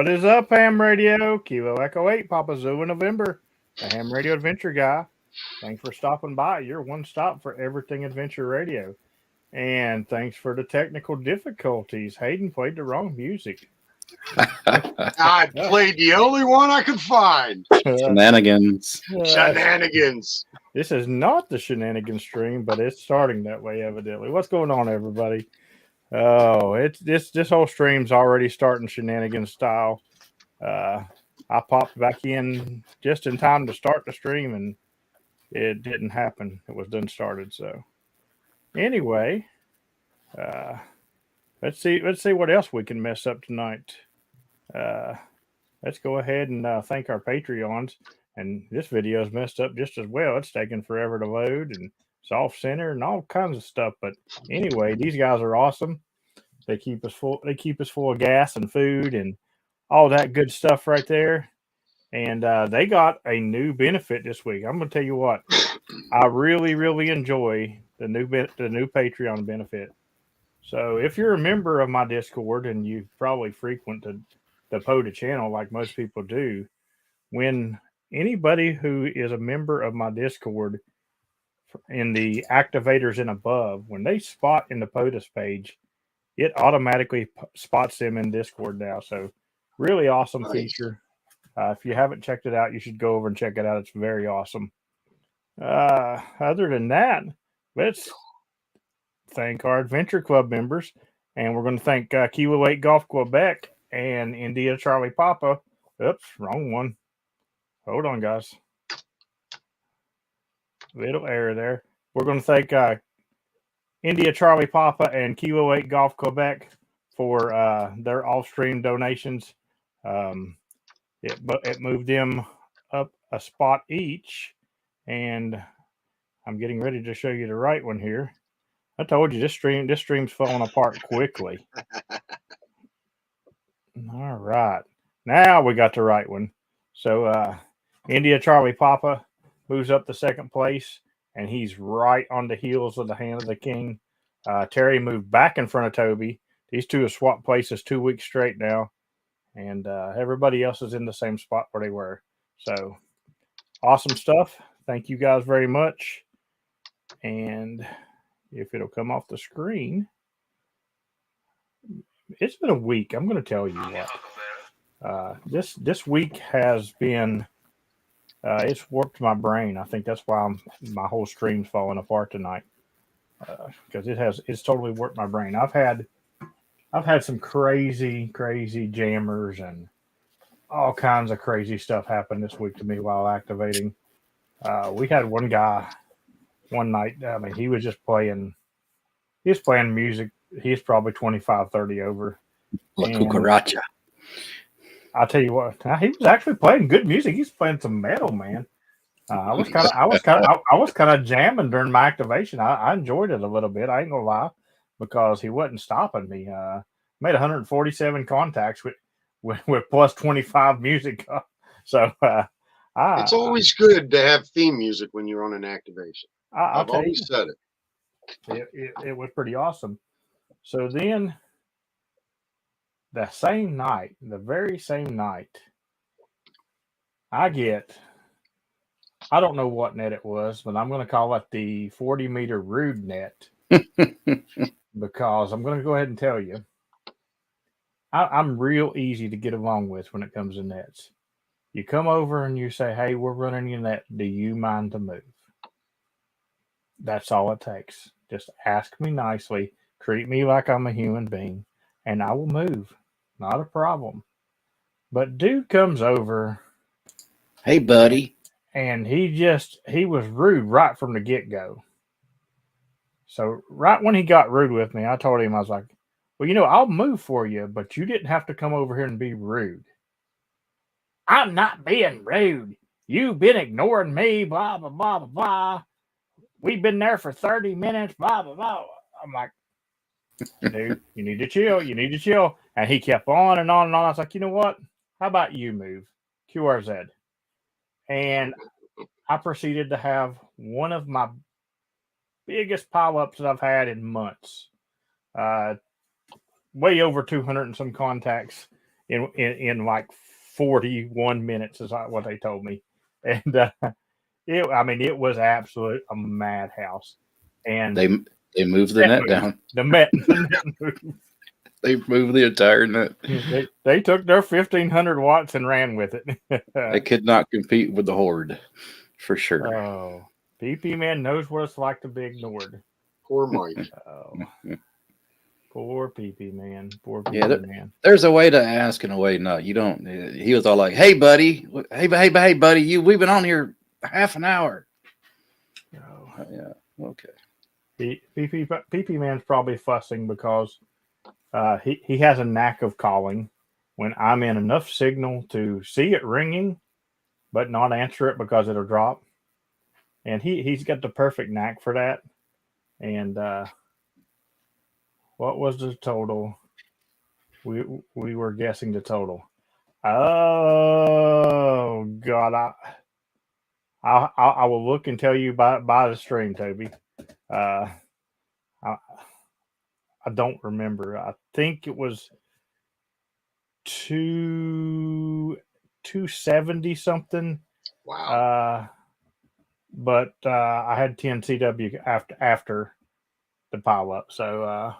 What is up, Ham Radio? Kilo Echo 8, Papa Zoo in November, the Ham Radio Adventure Guy. Thanks for stopping by. You're one stop for everything Adventure Radio. And thanks for the technical difficulties. Hayden played the wrong music. I played the only one I could find. Shenanigans. Shenanigans. This is not the shenanigans stream, but it's starting that way, evidently. What's going on, everybody? Oh, it's this whole stream's already starting shenanigans style. I popped back in just in time to start the stream, and it didn't happen. It was done started. So anyway, let's see what else we can mess up tonight. Let's go ahead and thank our Patreons. And this video is messed up just as well. It's taking forever to load and it's off center and all kinds of stuff. But anyway, these guys are awesome. They keep us full. They keep us full of gas and food and all that good stuff right there. And they got a new benefit this week. I'm going to tell you what. I really, really enjoy the new Patreon benefit. So if you're a member of my Discord and you probably frequent the POTA channel like most people do, when anybody who is a member of my Discord in the activators and above, when they spot in the POTUS page, it automatically spots them in Discord now. So really awesome feature. If you haven't checked it out, you should go over and check it out. It's very awesome. Other than that, let's thank our Adventure Club members. And we're going to thank Kilo 8 Golf Quebec and India Charlie Papa. Oops, wrong one. Hold on, guys. Little error there. We're going to thank India Charlie Papa and Kilo 8 Golf Quebec for their off-stream donations. It moved them up a spot each, and I'm getting ready to show you the right one here. I told you this stream's falling apart quickly. All right, now we got the right one. So India Charlie Papa moves up to second place, and he's right on the heels of the Hand of the King. Terry moved back in front of Toby. These two have swapped places 2 weeks straight now. And everybody else is in the same spot where they were. So awesome stuff. Thank you guys very much. And if it'll come off the screen, it's been a week. I'm going to tell you what. This week has been, it's warped my brain. I think that's why my whole stream's falling apart tonight. Because it's totally warped my brain. I've had some crazy jammers and all kinds of crazy stuff happen this week to me while activating. We had one guy one night. I mean, he was playing music. He's probably 25, 30 over. La Cucaracha. I'll tell you what, he was actually playing good music. He's playing some metal, man. I was kind of jamming during my activation. I enjoyed it a little bit. I ain't gonna lie. Because he wasn't stopping me. Made 147 contacts with plus 25 music. So it's always good to have theme music when you're on an activation. I've always said it. It was pretty awesome. So then the very same night, I don't know what net it was, but I'm going to call it the 40-meter rude net. Because I'm going to go ahead and tell you, I'm real easy to get along with when it comes to nets. You come over and you say, hey, we're running your net. Do you mind to move? That's all it takes. Just ask me nicely. Treat me like I'm a human being. And I will move. Not a problem. But dude comes over. Hey, buddy. And he was rude right from the get-go. So right when he got rude with me, I told him, I was like, well, I'll move for you, but you didn't have to come over here and be rude. I'm not being rude. You've been ignoring me, blah, blah, blah, blah, blah. We've been there for 30 minutes, blah, blah, blah. I'm like, dude, you need to chill. You need to chill. And he kept on and on and on. I was like, you know what? How about you move? QRZ. And I proceeded to have one of my biggest pile-ups that I've had in months. Way over 200 and some contacts in like 41 minutes is what they told me. And it was absolute a madhouse. And they moved the net down. The net moved. They moved the entire net. They took their 1,500 watts and ran with it. They could not compete with the Horde, for sure. Oh, PP Man knows what it's like to be ignored. Poor Mike. Oh, poor PP Man. Poor PP Man. There's a way to ask and a way not. You don't. He was all like, "Hey, buddy. Hey, buddy. We've been on here half an hour." Oh, yeah. Okay. PP Man's probably fussing because he has a knack of calling when I'm in enough signal to see it ringing, but not answer it because it'll drop. And he's got the perfect knack for that. And what was the total? We were guessing the total. Oh God! I will look and tell you by the stream, Toby. I don't remember. I think it was 270 something. Wow. But I had 10 CW after the pile up, so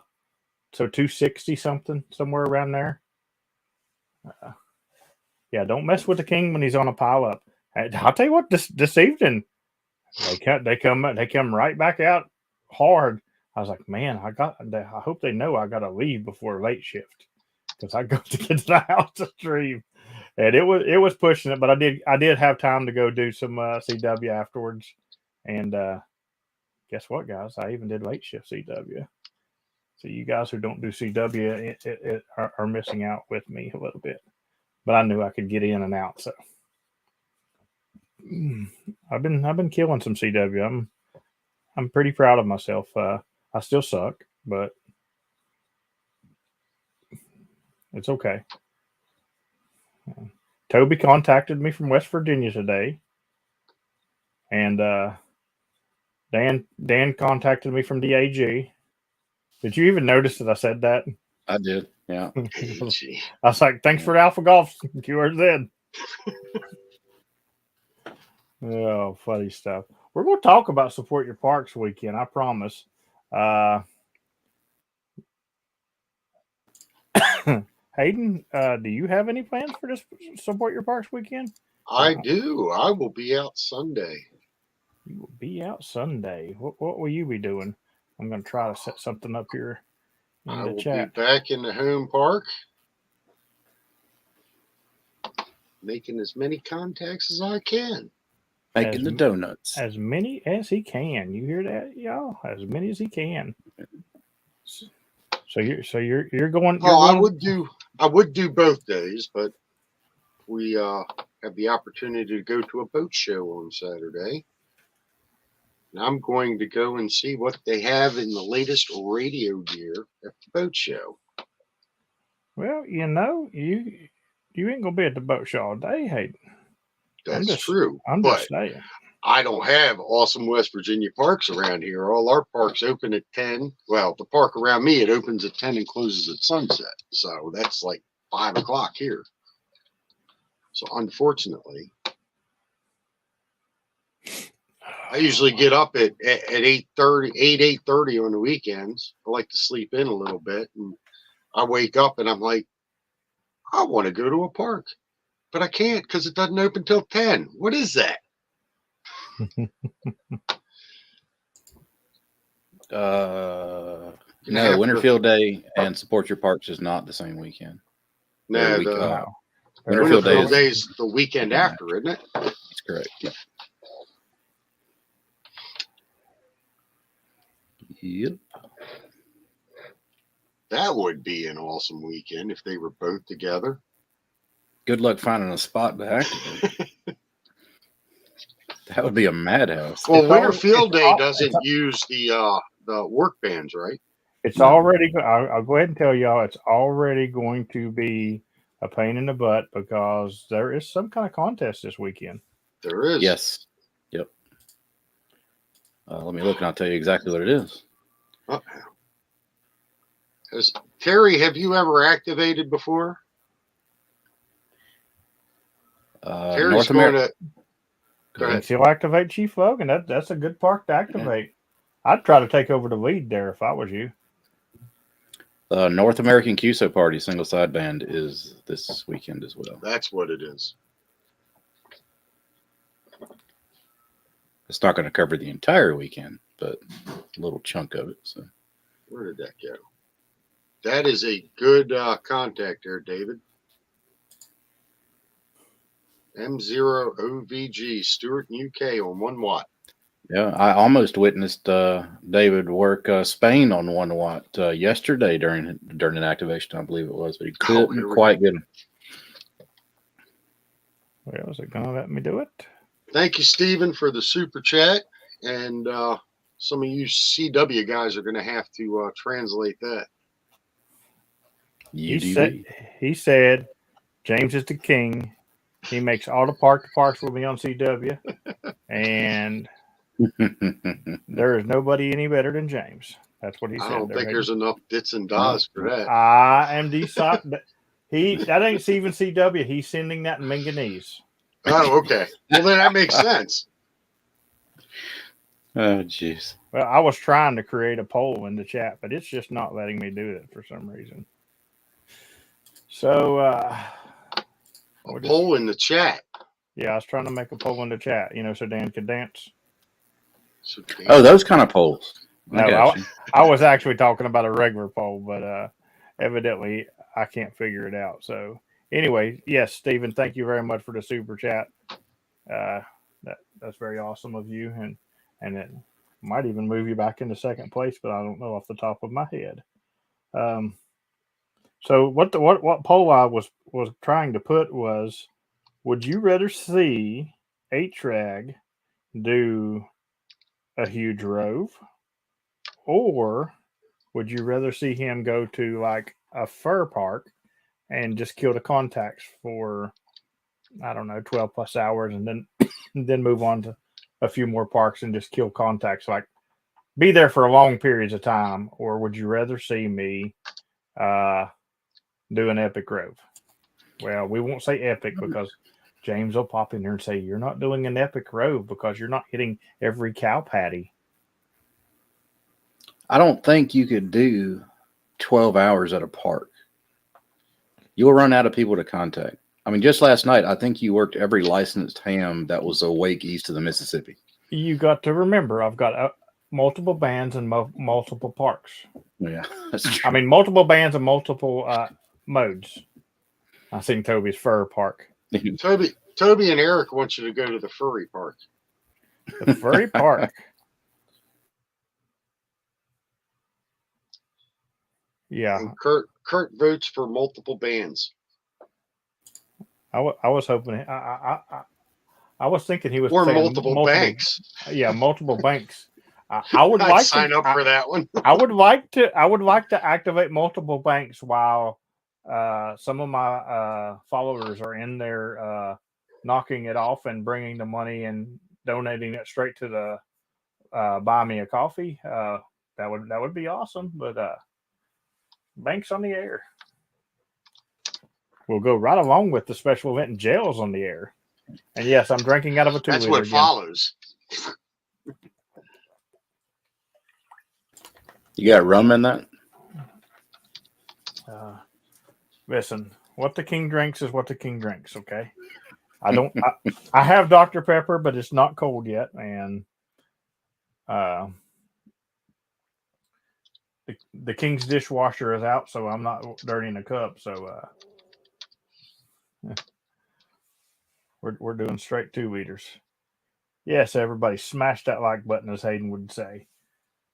260 something, somewhere around there. Yeah, don't mess with the king when he's on a pile up. I'll tell you what, this evening they come right back out hard. I was like, man, I hope they know I got to leave before late shift because I got to get to the house to stream. And it was pushing it, but I did have time to go do some CW afterwards. And guess what, guys? I even did late shift CW. So you guys who don't do CW are missing out with me a little bit. But I knew I could get in and out. So I've been killing some CW. I'm pretty proud of myself. I still suck, but it's okay. Toby contacted me from West Virginia today, and Dan contacted me from DAG. Did you even notice that I said that? I did, yeah. I was like, thanks for the Alpha Golf QRZ. Oh, funny stuff. We're going to talk about Support Your Parks weekend, I promise. Hayden, do you have any plans for this Support Your Parks weekend? I do. I will be out Sunday. You will be out Sunday. What will you be doing? I'm going to try to set something up here in the chat. I will be back in the home park, making as many contacts as I can. Making the donuts. As many as he can. You hear that, y'all? As many as he can. So you're going. I would do both days, but we have the opportunity to go to a boat show on Saturday. And I'm going to go and see what they have in the latest radio gear at the boat show. Well, you ain't gonna be at the boat show all day, Hayden. That's true. I'm just saying. I don't have awesome West Virginia parks around here. All our parks open at 10. Well, the park around me, it opens at 10 and closes at sunset. So that's like 5 o'clock here. So unfortunately, I usually get up at 8:30 on the weekends. I like to sleep in a little bit. And I wake up and I'm like, I want to go to a park. But I can't because it doesn't open till 10. What is that? No, Winterfield Day and Support Your Parks is not the same weekend. No, Winterfield Day is the weekend after, isn't it? That's correct. Yeah. Yep. That would be an awesome weekend if they were both together. Good luck finding a spot to activate. That would be a madhouse. Well, Winterfield Day doesn't use the work bands, right? It's already. I'll go ahead and tell y'all it's already going to be a pain in the butt because there is some kind of contest this weekend. There is. Yes. Yep. Let me look and I'll tell you exactly what it is. Terry, have you ever activated before? Terry's North going America. to. Go ahead. And he'll activate Chief Logan. That's a good park to activate. I'd try to take over the lead there if I was you. North American QSO Party single sideband is this weekend as well. That's what it is. It's not going to cover the entire weekend, but a little chunk of it. So Where did that go? That is a good contact there, David. M0OVG, Stewart, UK on 1 watt. yeah, I almost witnessed David work Spain on 1 watt yesterday during an activation, I believe it was, but he couldn't quite get him. Well, is it going to let me do it? Thank you, Stephen, for the super chat. And some of you CW guys are going to have to translate that. He said, James is the king. He makes all the parks will be on CW. And there is nobody any better than James. That's what he said. I don't think there's enough dits and das for that. I am that ain't even CW. He's sending that in Minganese. Oh, okay. Well, then that makes sense. Oh, jeez. Well, I was trying to create a poll in the chat, but it's just not letting me do it for some reason. So, a poll in the chat. Yeah, I was trying to make a poll in the chat, so Dan could dance. Oh, those kind of polls. I was actually talking about a regular poll, but evidently I can't figure it out. So, anyway, yes, Stephen, thank you very much for the super chat. That's very awesome of you, and it might even move you back into second place, but I don't know off the top of my head. So what poll I was trying to put was, would you rather see HRAG do a huge rove, or would you rather see him go to like a fur park and just kill the contacts for, I don't know, 12 plus hours, and then move on to a few more parks and just kill contacts, like be there for long periods of time? Or would you rather see me do an epic rove? Well, we won't say epic because James will pop in there and say, you're not doing an epic rove because you're not hitting every cow patty. I don't think you could do 12 hours at a park. You'll run out of people to contact. I mean, just last night, I think you worked every licensed ham that was awake east of the Mississippi. You got to remember, I've got multiple bands and multiple parks. Yeah, that's true. I mean, multiple bands and multiple modes. I seen Toby's fur park. Toby and Eric want you to go to the furry park. The furry park. Yeah. And Kurt votes for multiple bands. I was hoping. I was thinking he was or multiple banks. Yeah, multiple banks. I would like sign up for that one. I would like to activate multiple banks while some of my followers are in there knocking it off and bringing the money and donating it straight to the buy me a coffee. That would be awesome. But banks on the air. We'll go right along with the special event and jails on the air. And yes, I'm drinking out of a 2-liter. That's what again. follows. You got rum in that? Listen, what the king drinks is what the king drinks. Okay, I have Dr. Pepper, but it's not cold yet, and the king's dishwasher is out, so I'm not dirtying the cup. So we're doing straight 2-liters. Yes, everybody smash that like button, as Hayden would say.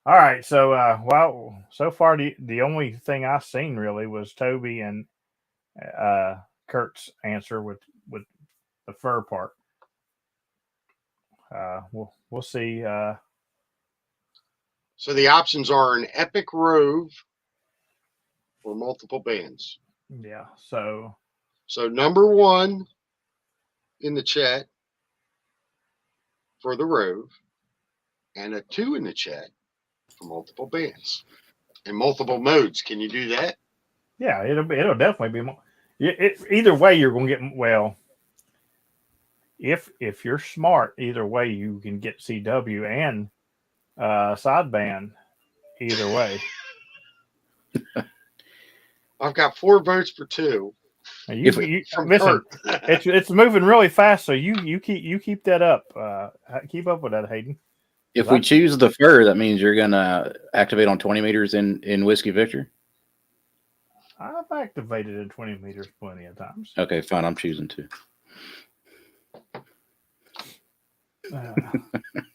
All right, so so far the only thing I've seen really was Toby and Kurt's answer with the fur part. We'll see. So the options are an epic rove or multiple bands. Yeah. So number 1 in the chat for the rove, and a 2 in the chat for multiple bands and multiple modes. Can you do that? Yeah, it'll definitely be more. Either way, you're going to get, well, if you're smart, either way, you can get CW and sideband either way. I've got 4 votes for 2 from Listen, Kurt. it's moving really fast, so you keep that up. Keep up with that, Hayden. If we choose the fur, that means you're gonna activate on 20 meters in Whiskey Victor. I've activated in 20 meters plenty of times. Okay, fine. I'm choosing to.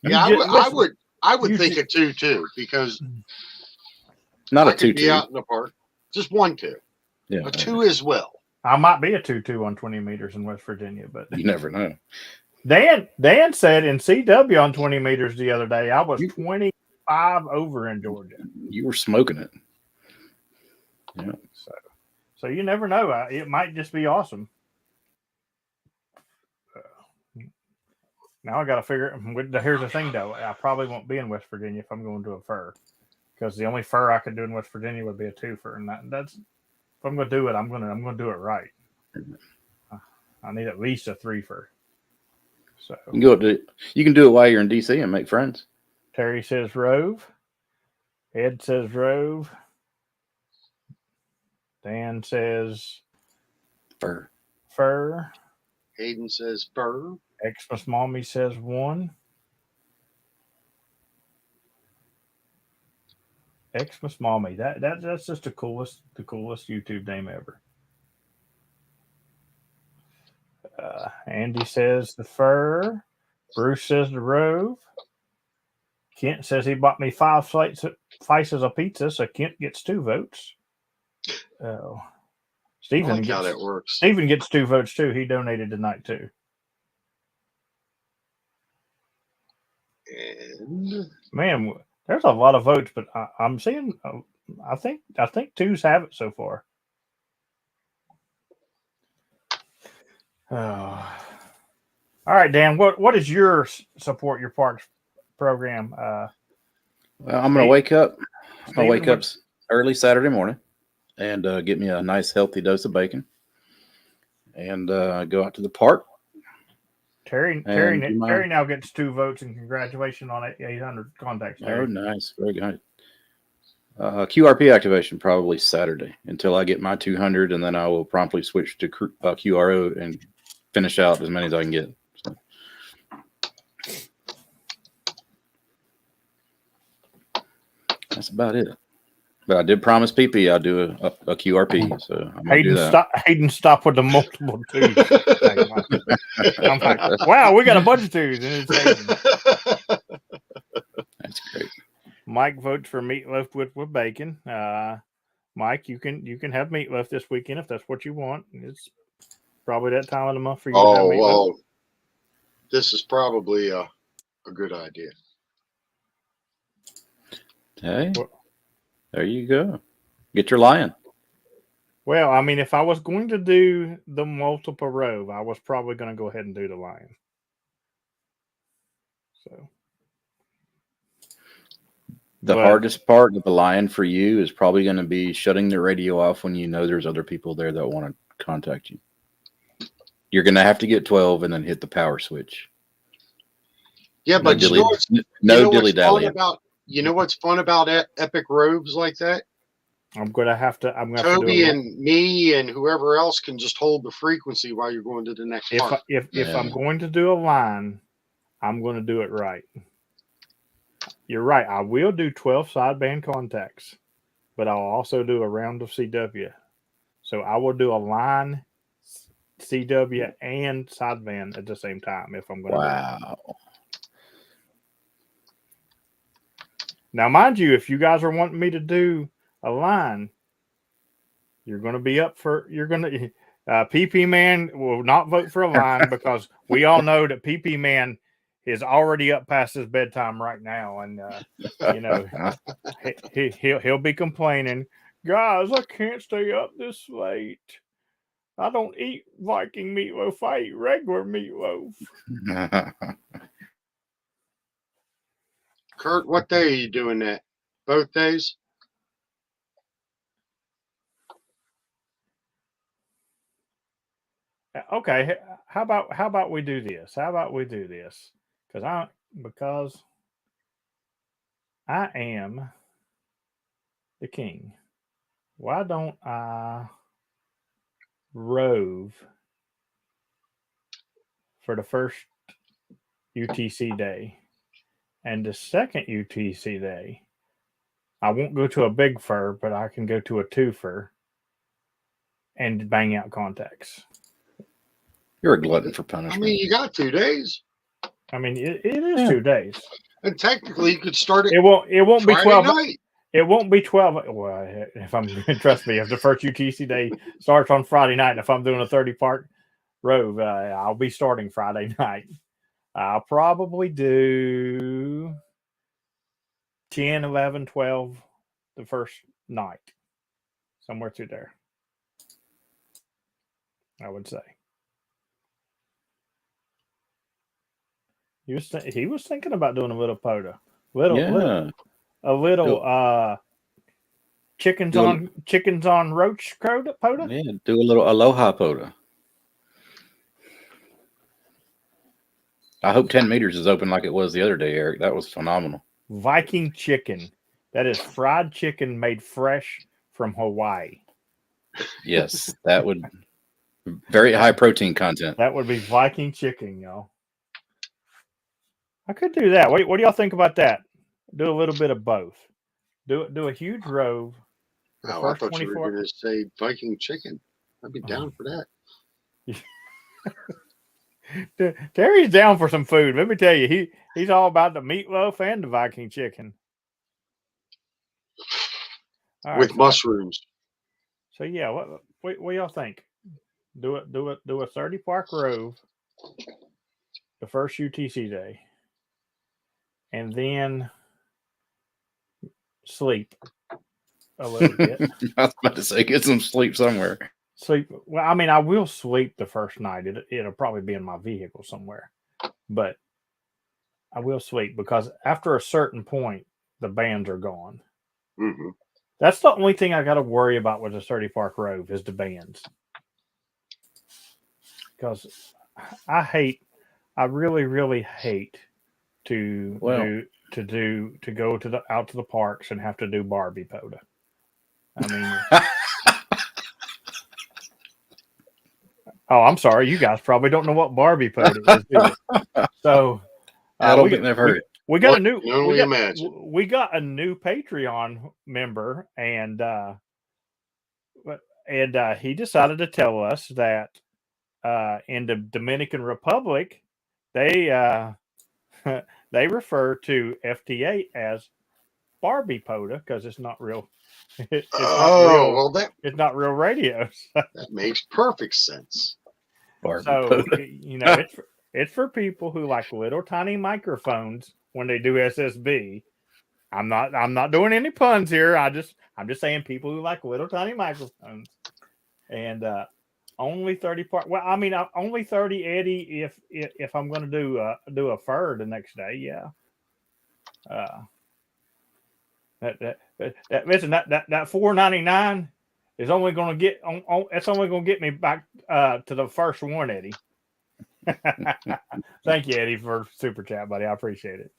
Yeah, I would think a 2 too, because not I a 2-2. Be out in the park. Just 1-2. Yeah, a 2 as well. I might be a 2-2 on 20 meters in West Virginia, but you never know. Dan said in CW on 20 meters the other day, I was 25 over in Georgia. You were smoking it. Yeah. So you never know. It might just be awesome. Now I got to figure. Here's the thing, though. I probably won't be in West Virginia if I'm going to a fur, because the only fur I could do in West Virginia would be a 2-fur, and that's if I'm going to do it, I'm going to do it right. I need at least a 3-fur. So you can do it while you're in DC and make friends. Terry says Rove. Ed says Rove. Dan says fur. Hayden says fur. Xmas Mommy says 1. Xmas Mommy. That's just the coolest YouTube name ever. Andy says the fur. Bruce says the Rove. Kent says he bought me 5 slices of pizza, so Kent gets 2 votes. Oh, Stephen, I like how that works. Stephen gets 2 votes too. He donated tonight too. And man, there's a lot of votes, but I'm seeing. I think 2s have it so far. All right, Dan. What is your support your parks program? Well, I'm gonna wake up. I'm gonna wake up early Saturday morning and get me a nice healthy dose of bacon and go out to the park. Terry now gets 2 votes and congratulations on 800 contacts. Terry. Oh, nice, very good. QRP activation probably Saturday until I get my 200, and then I will promptly switch to QRO and finish out as many as I can get. So. That's about it. But I did promise PP I'll do a QRP, so I'm gonna do that. Hayden, stop with the multiple 2s. I'm like, wow, we got a bunch of 2s. And it's That's great. Mike votes for meatloaf with bacon. Mike, you can have meatloaf this weekend if that's what you want. It's probably that time of the month for you to have meatloaf. Well, this is probably a good idea. Hey. There you go. Get your lion. Well, I mean, if I was going to do the multiple Rove, I was probably going to go ahead and do the lion. So the hardest part of the lion for you is probably going to be shutting the radio off when you know there's other people there that want to contact you. You're going to have to get 12 and then hit the power switch. Yeah, but no dilly dally. You know what's fun about epic robes like that? I'm gonna have to. Toby and me and whoever else can just hold the frequency while you're going to the next part. If I'm going to do a line, I'm going to do it right. You're right. I will do 12 sideband contacts, but I'll also do a round of CW. So I will do a line, CW, and sideband at the same time if I'm going to. Wow. Now, mind you, if you guys are wanting me to do a line, you're going to be up for. You're going to. PP Man will not vote for a line because we all know that PP Man is already up past his bedtime right now, and you know he'll be complaining, guys. I can't stay up this late. I don't eat Viking meatloaf. I eat regular meatloaf. Kurt, what day are you doing that? Both days? Okay, how about we do this? How about we do this? Because I am the king. Why don't I rove for the first UTC day, and the second UTC day, I won't go to a big fur, but I can go to a two fur and bang out contacts. You're a glutton for I punishment. mean, you got 2 days, I mean, it is 2 days. and technically you could start it. It won't be Friday 12. night. It won't be 12. Well, if I'm trust me, if the first UTC day starts on Friday night, and if I'm doing a 30 park rove, I'll be starting Friday night. I'll probably do 10, 11, 12 the first night, somewhere through there. I would say. He was thinking about doing a little POTA, a little chickens on roach POTA. Yeah, do a little aloha POTA. I hope 10 meters is open like it was the other day, Eric. That was phenomenal. Viking chicken. That is fried chicken made fresh from Hawaii. Yes, that would very high protein content. That would be Viking chicken, y'all. I could do that. What do y'all think about that? Do a little bit of both. Do a huge rove. Oh, I thought you were going to say Viking chicken. I'd be down for that. Terry's down for some food. Let me tell you, he's all about the meatloaf and the Viking chicken. With mushrooms. So yeah, what y'all think? Do a 30 park rove the first UTC day, and then sleep a little bit. I was about to say, get some sleep somewhere. Sleep. Well, I mean, I will sleep the first night. It'll probably be in my vehicle somewhere, but I will sleep because after a certain point, the bands are gone. Mm-hmm. That's the only thing I got to worry about with the 30 park rove is the bands, because I really hate to go out to the parks and have to do Barbie POTA. I mean. Oh, I'm sorry. You guys probably don't know what Barbie POTA is, do you? So I don't think they've heard it. We got a new Patreon member, and he decided to tell us that in the Dominican Republic, they they refer to FTA as Barbie POTA because it's not real. It's not real radio. So. That makes perfect sense. So it's for people who like little tiny microphones when they do SSB. I'm not doing any puns here. I'm just saying people who like little tiny microphones. And only 30 part. Well, I mean only 30, Eddie. If I'm going to do a fur the next day, yeah. That $4.99 is only going to get on. It's only going to get me back to the first one, Eddie. Thank you, Eddie, for super chat, buddy. I appreciate it.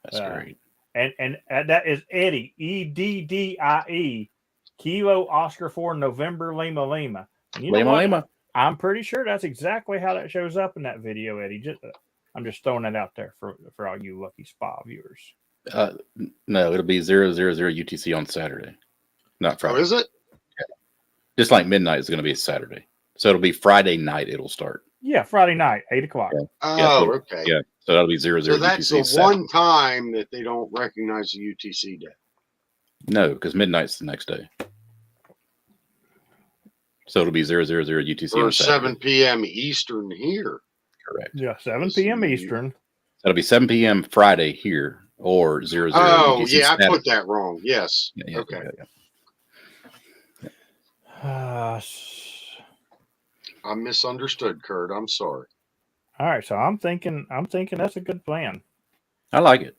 That's great. And that is Eddie, EDDIE, Kilo Oscar 4 November Lima Lima. And you know Lima. I'm pretty sure that's exactly how that shows up in that video, Eddie. I'm just throwing that out there for all you lucky spa viewers. No, it'll be 000 UTC on Saturday, not Friday. Oh, is it? Yeah. Just like midnight is going to be a Saturday, so it'll be Friday night. It'll start. Yeah, Friday night, 8:00. Yeah. Oh, okay. Yeah, so that'll be 000 So that's UTC the one time that they don't recognize the UTC day. No, because midnight's the next day. So it'll be 000 UTC or on Saturday. 7 p.m. Eastern here. Correct. Yeah, 7 p.m. Eastern. That'll be 7 p.m. Friday here, or 00. Oh, UTC yeah, Saturday. I put that wrong. Yes. Yeah, okay. Yeah. I misunderstood, Kurt. I'm sorry. All right, so I'm thinking that's a good plan. I like it.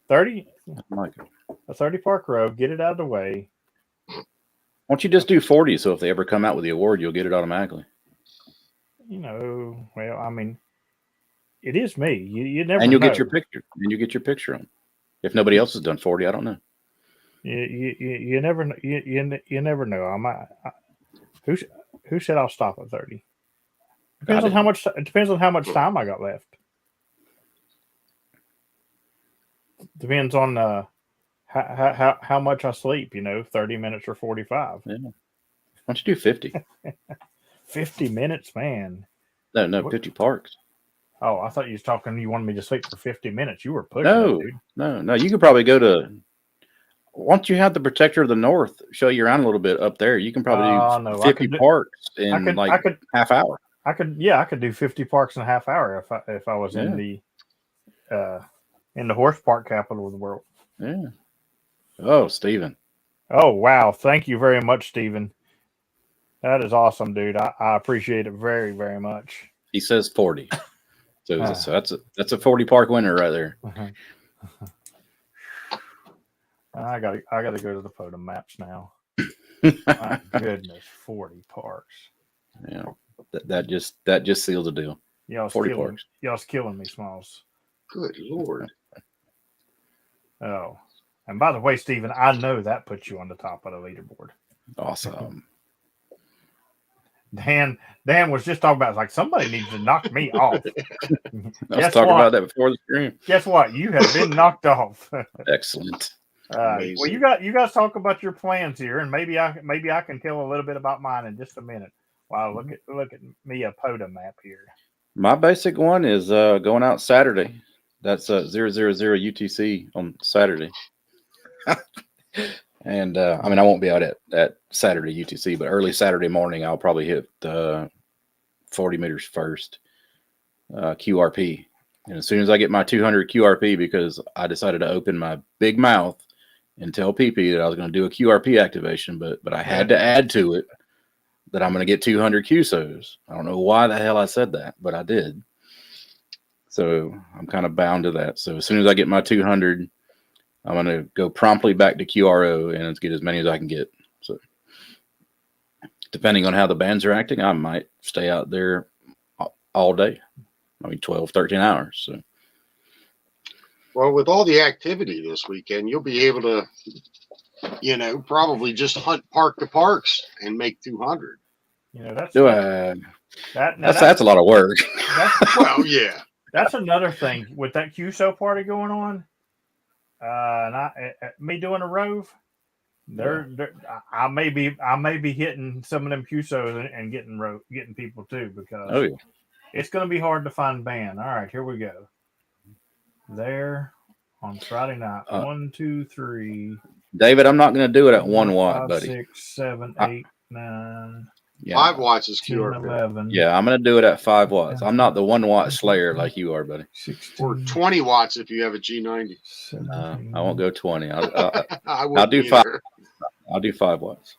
30. I like it. A 30 park road. Get it out of the way. Why don't you just do 40? So if they ever come out with the award, you'll get it automatically. well, I mean, it is me. You never And you'll know. get your picture. And you get your picture on. If nobody else has done 40, I don't know. You never you never know. Who who said I'll stop at 30? I Depends on how didn't. much. It depends on how much time I got left. Depends on how much I sleep. 30 minutes or 45. Yeah. Why don't you do 50? 50 minutes, man. No, What? 50 parks. Oh, I thought you was talking. You wanted me to sleep for 50 minutes. You were pushing it, No, dude. no. You could probably go to. Once you have the Protector of the North show you around a little bit up there, you can probably do Oh no, 50 parks I in could, like I could, half hour. yeah, I could do 50 parks in a half hour if I was Yeah. in the horse park capital of the world. Yeah. Oh, Steven. Oh wow, thank you very much, Stephen. That is awesome, dude. I appreciate it very, very much. He says 40. So, Ah. so that's a 40 park winner right there. I gotta go to the photo maps now. My goodness, 40 parks. Yeah. That just seals the deal. Y'all's 40 killing, parks. y'all's killing me, Smalls. Good Lord. Oh, and by the way, Stephen, I know that puts you on the top of the leaderboard. Awesome. Dan was just talking about like somebody needs to knock me off. I was talking about that before the stream. Guess what? You have been knocked off. Excellent. Well, you guys talk about your plans here, and maybe I can tell a little bit about mine in just a minute. Wow, look at me a POTA map here. My basic one is going out Saturday. That's 000 UTC on Saturday. And I mean, I won't be out at Saturday UTC, but early Saturday morning, I'll probably hit 40 meters first QRP. And as soon as I get my 200 QRP, because I decided to open my big mouth and tell PP that I was going to do a QRP activation, but I had to add to it that I'm going to get 200 QSOs. I don't know why the hell I said that, but I did. So I'm kind of bound to that. So as soon as I get my 200, I'm going to go promptly back to QRO and get as many as I can get. So depending on how the bands are acting, I might stay out there all day. I mean, 12, 13 hours. So. Well, with all the activity this weekend, you'll be able to, probably just hunt park to parks and make 200. That's a lot of work. Well, yeah. That's another thing with that QSO party going on. And me doing a rove, I may be hitting some of them QSOs and getting people too, because it's going to be hard to find band. All right, here we go. There on Friday night. 1, 2, 3. David, I'm not going to do it at 1 watt, 5, buddy. 6, 7, 8, 9. Yeah. 5 watts is QRP. 11. Yeah, I'm going to do it at 5 watts. I'm not the 1 watt slayer like you are, buddy. 16, or 20 watts if you have a G90. 17, I won't go 20. I'll do 5. I'll do 5 watts.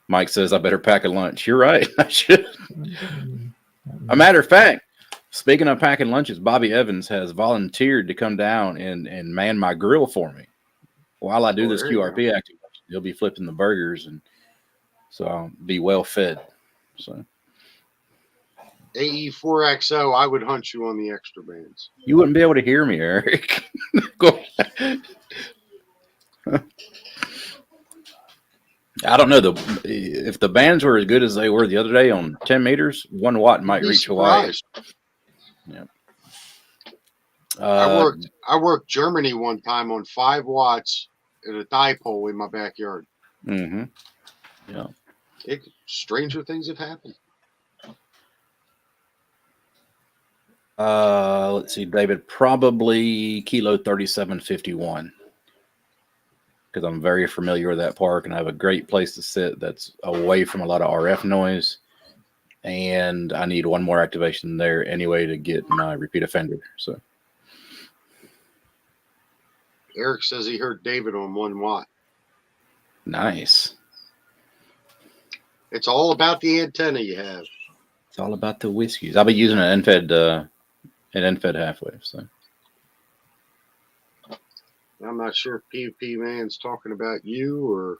Mike says I better pack a lunch. You're right. I should. A matter of fact, speaking of packing lunches, Bobby Evans has volunteered to come down and man my grill for me while I do this QRP activation. He'll be flipping the burgers, and so I'll be well fed. So AE4XO, I would hunt you on the extra bands. You wouldn't be able to hear me, Eric. I don't know if the bands were as good as they were the other day on 10 meters, 1 watt might reach Hawaii. Yeah. I worked Germany one time on 5 watts at a dipole in my backyard. Mm-hmm. Yeah. Stranger things have happened. Let's see, David, probably kilo 3751. Because I'm very familiar with that park and I have a great place to sit that's away from a lot of RF noise. And I need one more activation there anyway to get my repeat offender. So Eric says he heard David on 1 watt. Nice. It's all about the antenna you have. It's all about the whiskeys. I'll be using an NFED half wave. So I'm not sure if PvP man's talking about you or.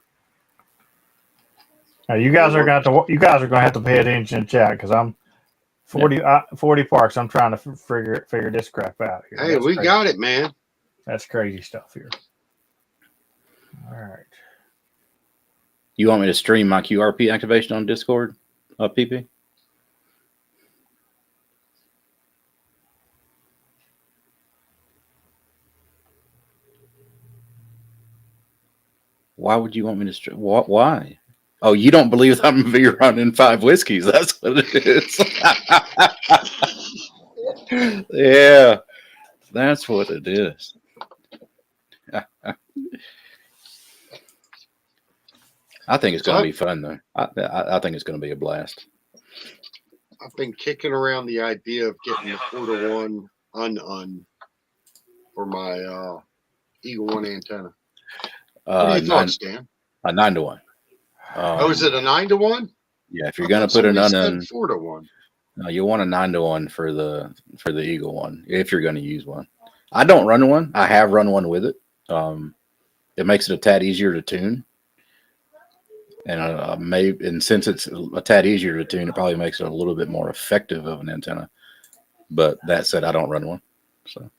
You guys are going to have to pay attention in chat, because 40 parks. I'm trying to figure this crap out here. Hey, we got it, man. That's crazy stuff here. All right. You want me to stream my QRP activation on Discord, PP? Why would you want me to stream? Why? Oh, you don't believe I'm going to be running 5 whiskeys. That's what it is. Yeah, that's what it is. I think it's going to be fun, though. I think it's going to be a blast. I've been kicking around the idea of getting the 4-to-1 un for my Eagle One antenna. What are your thoughts, Dan? A 9-to-1. Is it a 9-to-1? Yeah, if you're going to put an un, 4-to-1. No, you want a 9-to-1 for the Eagle One if you're going to use one. I don't run one. I have run one with it. It makes it a tad easier to tune. And since it's a tad easier to tune, it probably makes it a little bit more effective of an antenna. But that said, I don't run one. So,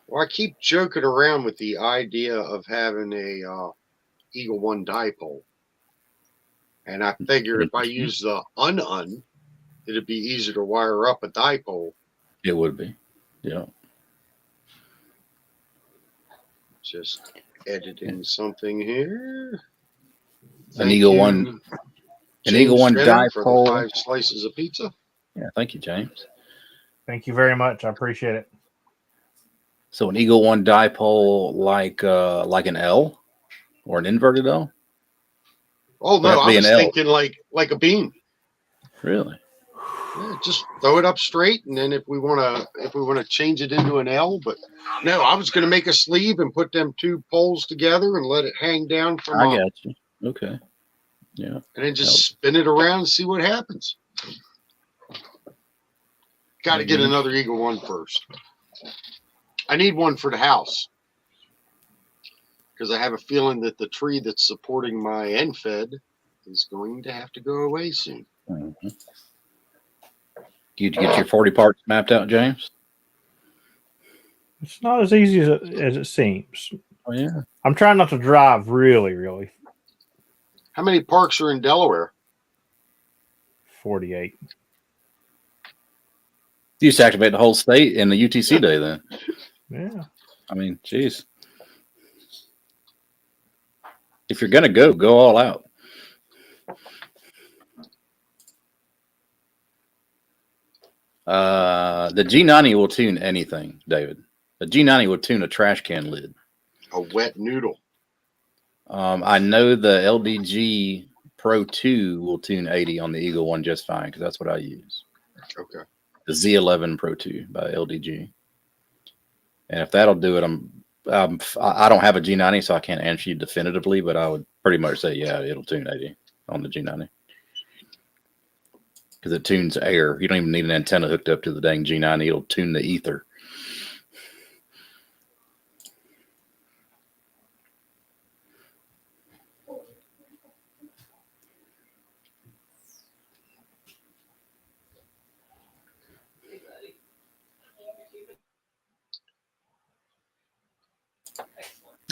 well, I keep joking around with the idea of having a Eagle One dipole, and I figure if I use the un, it'd be easier to wire up a dipole. It would be, yeah. Just editing something here. An Eagle One dipole for the 5 slices of pizza. Yeah, thank you, James. Thank you very much. I appreciate it. So an Eagle One dipole like an L or an inverted L? Oh no, I was thinking like a beam. Really? Yeah, just throw it up straight, and then if we want to change it into an L, but no, I was going to make a sleeve and put them 2 poles together and let it hang down from. I got you. Okay. Yeah. And then just spin it around and see what happens. Got to get another Eagle One first. I need one for the house because I have a feeling that the tree that's supporting my end fed is going to have to go away soon. Mm-hmm. Did you get your 40 parts mapped out, James? It's not as easy as it seems. Oh, yeah. I'm trying not to drive really. How many parks are in Delaware? 48. You used to activate the whole state in the UTC day then. Yeah. I mean, geez. If you're going to go all out. The G90 will tune anything, David. The G90 will tune a trash can lid. A wet noodle. I know the LDG Pro 2 will tune 80 on the Eagle One just fine because that's what I use. Okay. The Z11 Pro 2 by LDG. And if that'll do it, I don't have a G90, so I can't answer you definitively, but I would pretty much say, yeah, it'll tune 80 on the G90. Because it tunes air. You don't even need an antenna hooked up to the dang G90. It'll tune the ether.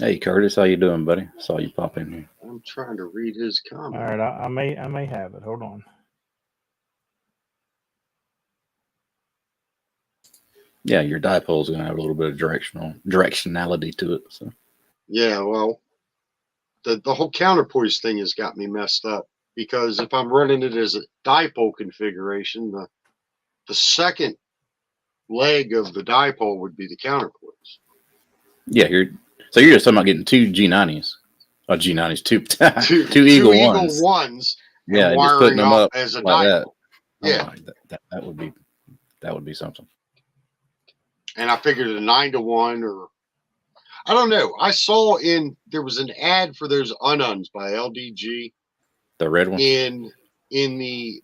Hey Curtis, how you doing, buddy? Saw you pop in here. I'm trying to read his comment. All right, I may have it. Hold on. Yeah, your dipole is going to have a little bit of directionality to it. So. Yeah, well, the whole counterpoise thing has got me messed up because if I'm running it as a dipole configuration, the second leg of the dipole would be the counterpoise. Yeah, you're just talking about getting 2 G90s. Oh, G90s, two Eagle Ones. Yeah, and just putting them up as a like dipole. That. Yeah, that would be something. And I figured a 9-to-1 or I don't know. I saw there was an ad for those ununs by LDG. The red one? In the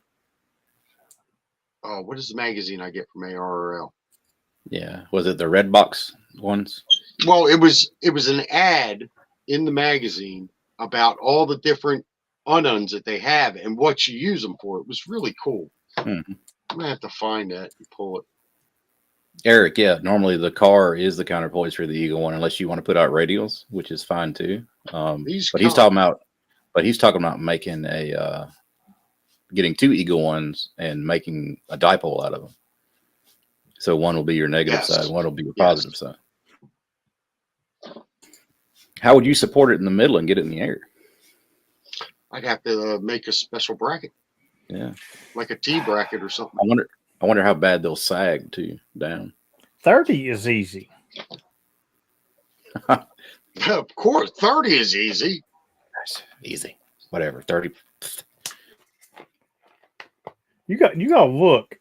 what is the magazine I get from ARRL? Yeah. Was it the red box ones? Well, it was an ad in the magazine about all the different ununs that they have and what you use them for. It was really cool. Mm-hmm. I'm gonna have to find that and pull it. Eric, yeah, normally the car is the counterpoise for the Eagle One, unless you want to put out radials, which is fine too. These But he's talking about making getting 2 Eagle Ones and making a dipole out of them. So one will be your negative side, one will be your positive side. How would you support it in the middle and get it in the air? I'd have to make a special bracket. Yeah, like a T bracket or something. I wonder how bad they'll sag too down. 30 is easy. Of course, 30 is easy. That's easy. Whatever, 30. You got to look.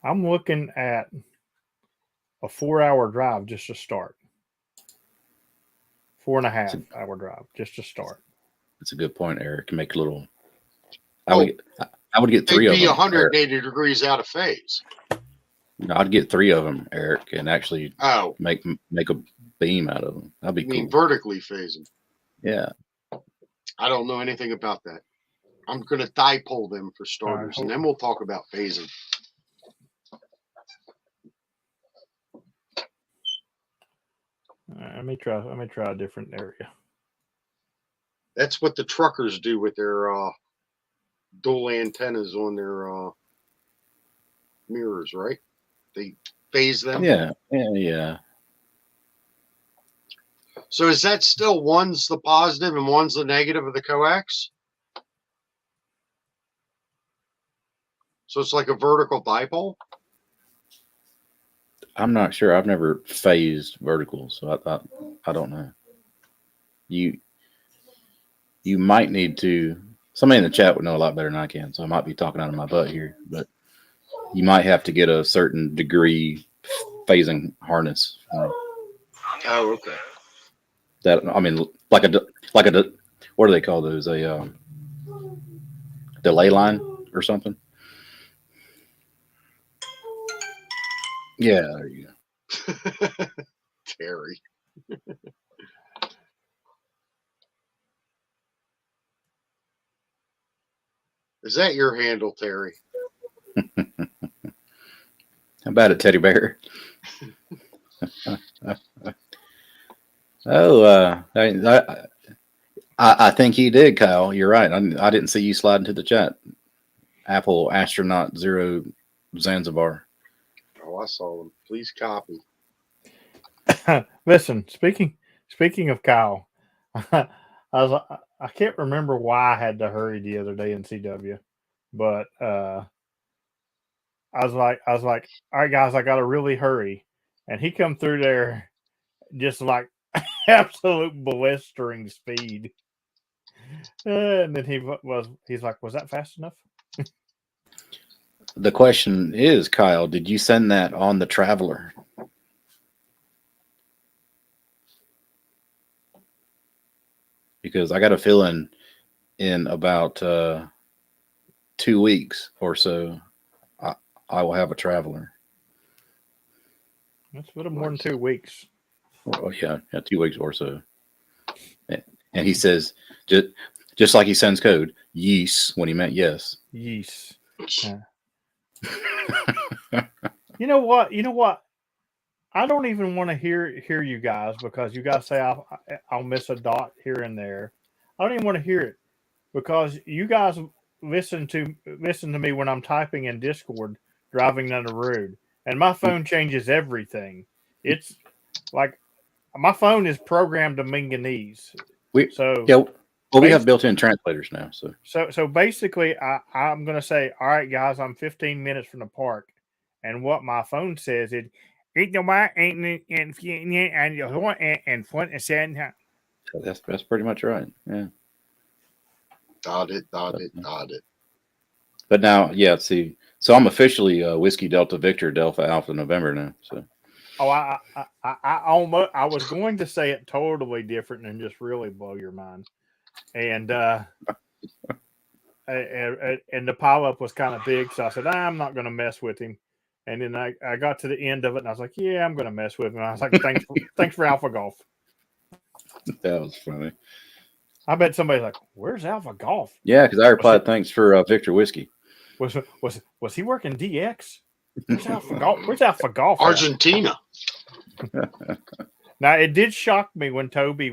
I'm looking at a 4-hour drive just to start. 4.5-hour drive just to start. That's a good point, Eric. Make a little. I would get 3 of them. They'd be 180 degrees out of phase. No, I'd get 3 of them, Eric, and actually make a beam out of them. That'd be cool. Vertically phasing. Yeah. I don't know anything about that. I'm going to dipole them for starters, and then we'll talk about phasing. Let me try a different area. That's what the truckers do with their dual antennas on their mirrors, right? They phase them. Yeah. So is that still one's the positive and one's the negative of the coax? So it's like a vertical dipole? I'm not sure. I've never phased vertical, so I don't know. You might need to. Somebody in the chat would know a lot better than I can, so I might be talking out of my butt here. But you might have to get a certain degree phasing harness. Oh, okay. That like a what do they call those? A delay line or something. Yeah, there you go. Terry. Is that your handle, Terry? How about it, Teddy Bear? I think he did, Kyle. You're right. I didn't see you slide into the chat. Apple Astronaut 0 Zanzibar. Oh, I saw them. Please copy. Listen, speaking of Kyle, I can't remember why I had to hurry the other day in CW, but I was like, all right, guys, I got to really hurry, and he come through there just like absolute blistering speed, and then he's like, was that fast enough? The question is, Kyle, did you send that on the Traveler? Because I got a feeling in about 2 weeks or so, I will have a Traveler. That's a little more than 2 weeks. Oh yeah, 2 weeks or so. And he says, just like he sends code, yeast, when he meant yes. Yeast. You know what? I don't even want to hear you guys, because you guys say I'll miss a dot here and there. I don't even want to hear it, because you guys listen to me when I'm typing in Discord driving down the road, and my phone changes everything. It's like my phone is programmed to Minganese. We have built-in translators now. So basically, I'm going to say, all right, guys, I'm 15 minutes from the park, and what my phone says is, that's pretty much right. Yeah. Dot it. But now, see, so I'm officially Whiskey Delta Victor Delta Alpha November now. So. Oh, I was going to say it totally different and just really blow your mind, and the pileup was kind of big, so I said I'm not going to mess with him. And then I got to the end of it, and I was like, yeah, I'm going to mess with him. And I was like, thanks for Alpha Golf. That was funny. I bet somebody's like, where's Alpha Golf? Yeah, because I replied, thanks for Victor Whiskey. Was he working DX? Where's Alpha Golf? At? Argentina. Now it did shock me when Toby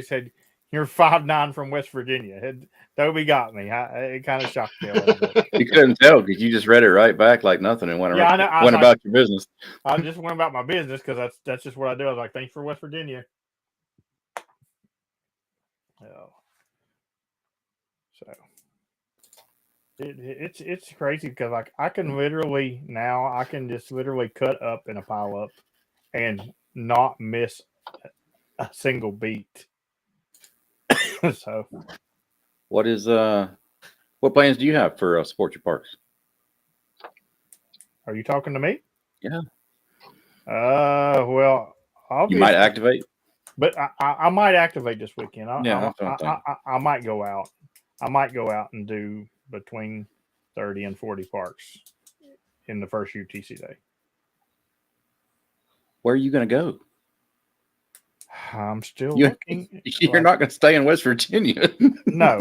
said you're 5'9" from West Virginia. Toby got me. It kind of shocked me a little bit. You couldn't tell because you just read it right back like nothing and went about your business. I just went about my business because that's just what I do. I was like, thanks for West Virginia. Oh. So it's crazy because like I can just literally cut up in a pile up and not miss a single beat. So what plans do you have for Support Your Parks? Are you talking to me? Yeah. Well, obviously, you might activate, but I might activate this weekend. I might go out. I might go out and do between 30 and 40 parks in the first UTC day. Where are you going to go? I'm still looking. You're not going to stay in West Virginia. No.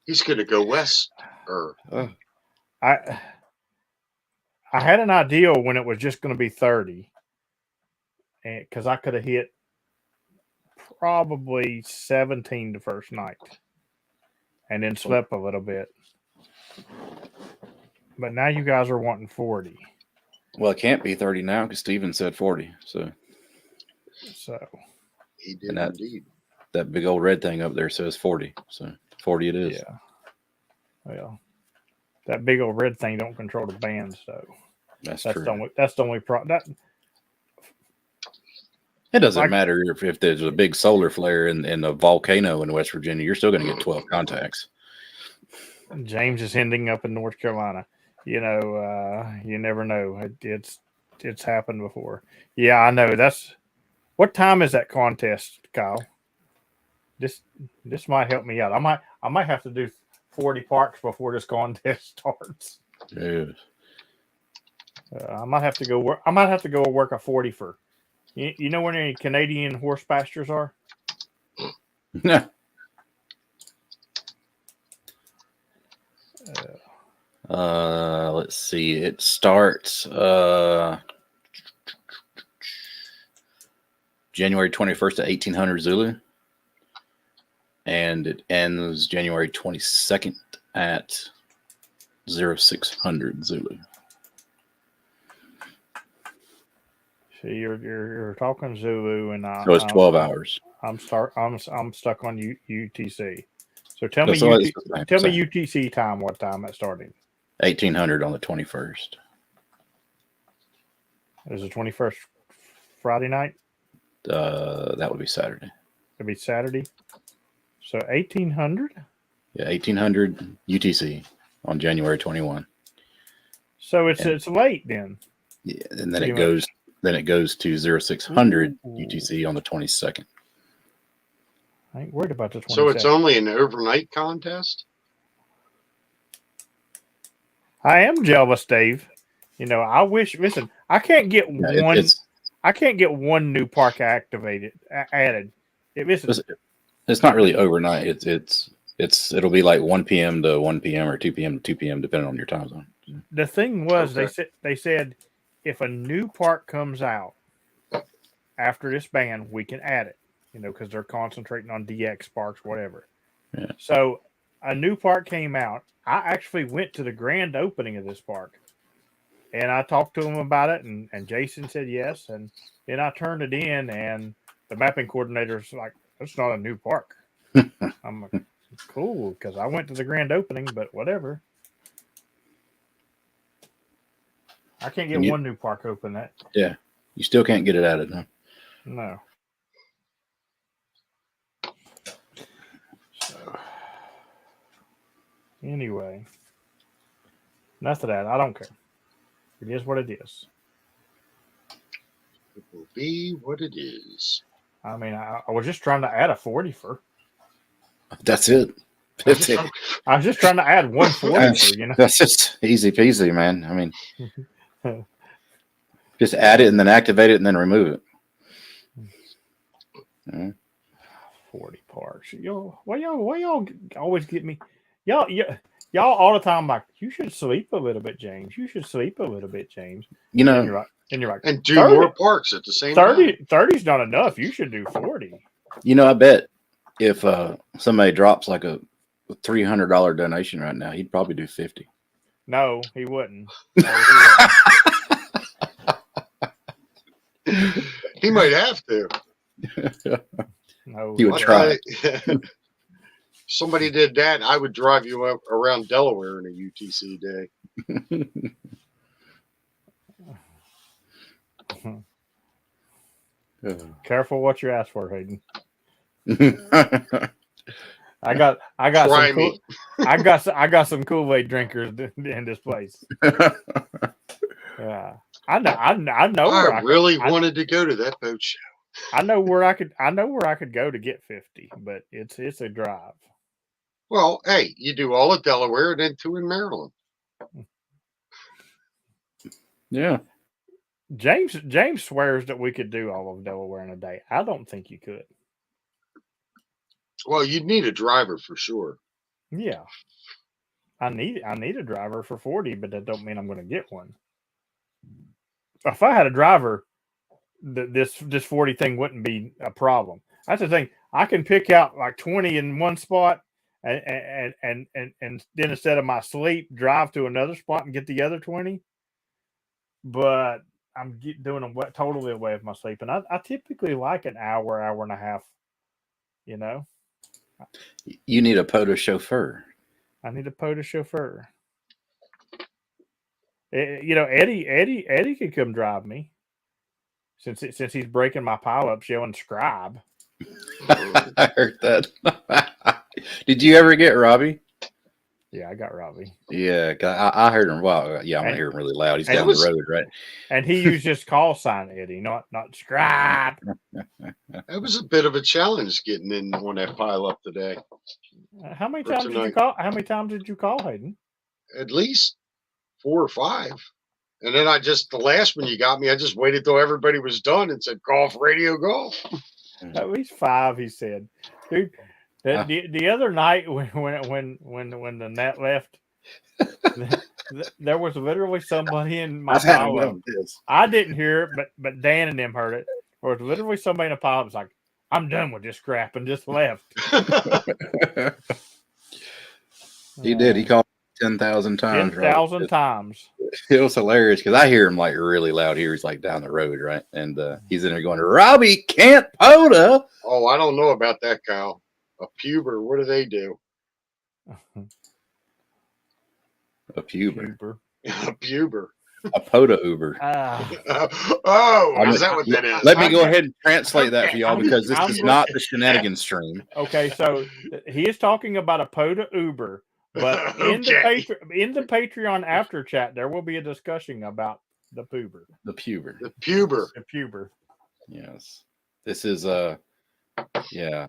He's going to go west. I had an idea when it was just going to be 30, because I could have hit probably 17 the first night, and then slept a little bit. But now you guys are wanting 40. Well, it can't be 30 now because Steven said 40. So he did indeed. That big old red thing up there says 40. So 40 it is. Yeah. Well, that big old red thing don't control the band, so that's true. That's the only problem. It doesn't matter if there's a big solar flare in a volcano in West Virginia. You're still going to get 12 contacts. James is ending up in North Carolina. You never know. It's happened before. Yeah, I know. What time is that contest, Kyle? This might help me out. I might have to do 40 parks before this contest starts. Yeah. I might have to go work a 40 for. You know where any Canadian horse pastures are? Yeah. Let's see. It starts January 21st at 1800 Zulu, and it ends January 22nd at 0600 Zulu. So you're talking Zulu, and so it's 12 hours. I'm stuck on UTC. So tell me UTC time. What time it started? 1800 on the 21st. Is the 21st Friday night? That would be Saturday. It'd be Saturday. So 1800. Yeah, 1800 UTC on January 21. So it's late then. Yeah, and then it goes to 0600 UTC on the 22nd. I ain't worried about the 22nd. So it's only an overnight contest? I am jealous, Dave. I wish. Listen, I can't get one. I can't get one new park added. It's not really overnight. It'll be like 1 p.m. to 1 p.m. or 2 p.m. to 2 p.m. depending on your time zone. The thing was, they said if a new park comes out after this ban, we can add it. Because they're concentrating on DX parks, whatever. Yeah. So a new park came out. I actually went to the grand opening of this park, and I talked to him about it, and Jason said yes, and then I turned it in, and the mapping coordinator's like, "It's not a new park." I'm like, "Cool," because I went to the grand opening, but whatever. I can't get one new park open. That you still can't get it added, huh? No. So, anyway, enough of that. I don't care. It is what it is. It will be what it is. I mean, I was just trying to add a 40 for. That's it. That's it. I was just trying to add 140 for, That's just easy peasy, man. I mean, just add it and then activate it and then remove it. Yeah. 40 parks. Why y'all always get me? Y'all Y'all all the time like, you should sleep a little bit, James. You should sleep a little bit, James. You And know, you're like, And do 30 more parks at the same time. 30's not enough. You should do 40. I bet if somebody drops like a $300 donation right now, he'd probably do 50. No, he wouldn't. No, he wouldn't. He might have to. No, He would I'll try. tell you, somebody did that, I would drive you up around Delaware in a UTC day. Careful what you ask for, Hayden. I I got Try some cool, me. I got some Kool-Aid drinkers in this place. Yeah, I know where I really I wanted to go to that boat show. I know where I could go to get 50, but it's a drive. Well, hey, you do all of Delaware and then 2 in Maryland. Yeah. James swears that we could do all of Delaware in a day. I don't think you could. Well, you'd need a driver for sure. Yeah. I need a driver for 40, but that don't mean I'm going to get one. If I had a driver, this 40 thing wouldn't be a problem. That's the thing. I can pick out like 20 in one spot and then instead of my sleep, drive to another spot and get the other 20. But I'm doing them totally away with my sleep. And I typically like an hour and a half, you know. You need a POTA chauffeur. I need a POTA chauffeur. Eddie could come drive me since he's breaking my pileups yelling scribe. I heard that. Did you ever get Robbie? Yeah, I got Robbie. Yeah, I heard him. Well, yeah, I'm gonna hear him really loud. He's down the road, right? And he used just call sign Eddie, not scribe. That was a bit of a challenge getting in on that pile up today. How many times did you call? How many times did you call, Hayden? At least 4 or 5. And then the last one you got me, I just waited till everybody was done and said, golf, radio, golf. At least 5, he said. Dude, the other night when the net left, there was literally somebody in my pile. I didn't hear it, but Dan and them heard it. There was literally somebody in a pile that was like, I'm done with this crap, and just left. He did. He called 10,000 times. 10,000 times. It was hilarious because I hear him like really loud here. He's like down the road, right? And he's in there going, Robbie can't POTA. Oh, I don't know about that, Kyle. A puber, what do they do? A puber. A puber. A POTA Uber. Is that what that is? Let me go ahead and translate that for y'all because this is not the shenanigans stream. Okay, so he is talking about a POTA Uber, but in the Patreon after chat, there will be a discussion about the puber. The puber. The puber. The puber. Yes. This is yeah.